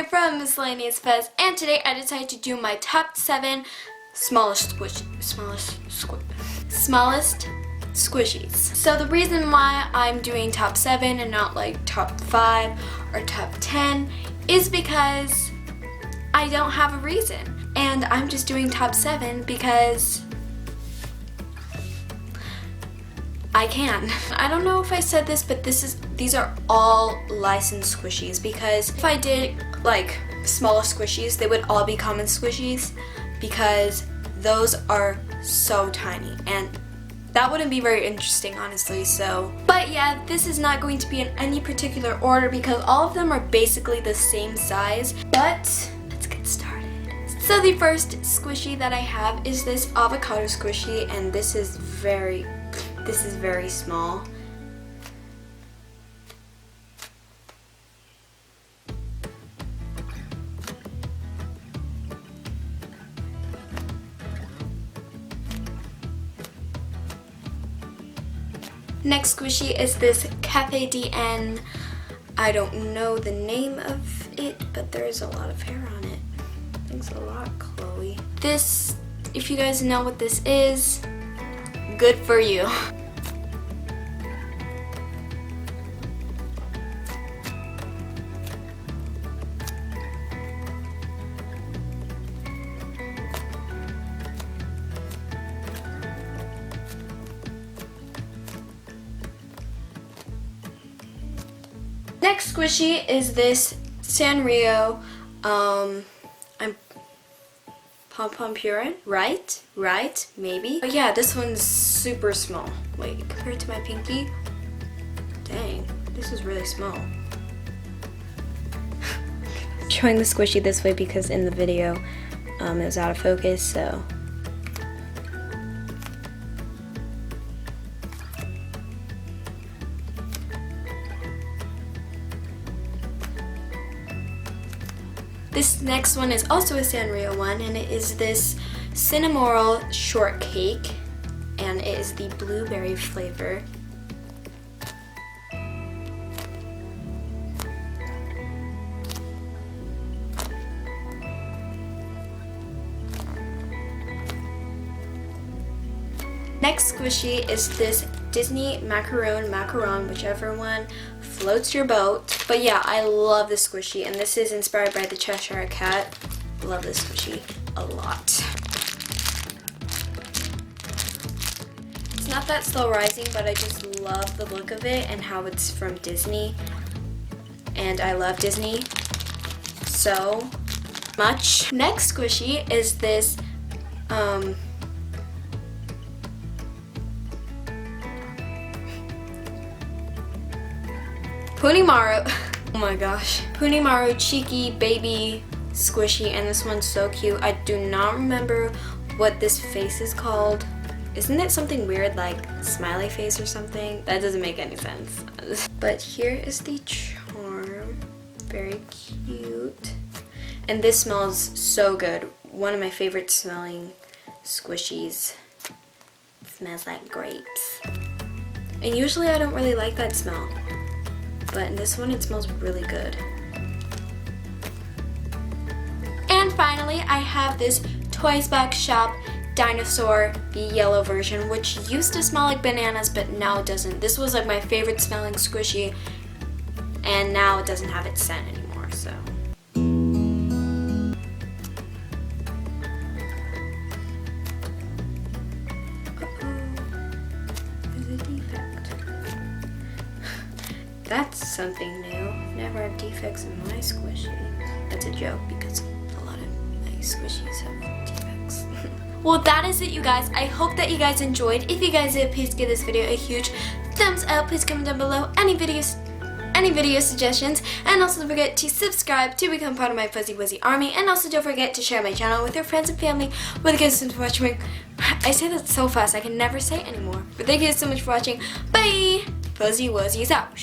from Miscellaneous Fuzz, and today I decided to do my top 7 smallest squishies. So the reason why I'm doing top 7 and not like top 5 or top 10 is because I don't have a reason. And I'm just doing top 7 because I can. I don't know if I said this, but these are all licensed squishies, because if I did like smaller squishies, they would all be common squishies, because those are so tiny and that wouldn't be very interesting, honestly. So, but yeah, this is not going to be in any particular order because all of them are basically the same size. But let's get started. So the first squishy that I have is this avocado squishy, and this is very small. Next squishy is this Cafe DN. I don't know the name of it, but there's a lot of hair on it. Thanks a lot, Chloe. This, if you guys know what this is, good for you. Next squishy is this Sanrio, I'm Pom Pom Purine, right, maybe. But yeah, this one's super small. Wait, compared to my pinky, dang, this is really small. Showing the squishy this way because in the video, it was out of focus, so. This next one is also a Sanrio one, and it is this Cinnamoroll shortcake, and it is the blueberry flavor. Next squishy is this Disney macaron, whichever one floats your boat. But yeah, I love this squishy, and this is inspired by the Cheshire Cat. Love this squishy a lot. It's not that slow rising, but I just love the look of it and how it's from Disney. And I love Disney so much. Next squishy is this Punimaru, oh my gosh, Punimaru cheeky baby squishy, and this one's so cute. I do not remember what this face is called. Isn't it something weird like smiley face or something? That doesn't make any sense. But here is the charm, very cute. And this smells so good. One of my favorite smelling squishies. It smells like grapes. And usually I don't really like that smell, but in this one it smells really good. And finally, I have this Toys Box Shop dinosaur, the yellow version, which used to smell like bananas but now it doesn't. This was like my favorite smelling squishy, and now it doesn't have its scent anymore, so. That's something new. Never had defects in my squishy. That's a joke because a lot of my squishies have defects. Well, that is it, you guys. I hope that you guys enjoyed. If you guys did, please give this video a huge thumbs up. Please comment down below any video suggestions, and also don't forget to subscribe to become part of my Fuzzy Wuzzy army, and also don't forget to share my channel with your friends and family. Well, thank you so much for watching. I say that so fast I can never say it anymore. But thank you so much for watching. Bye! Fuzzy Wuzzy's out.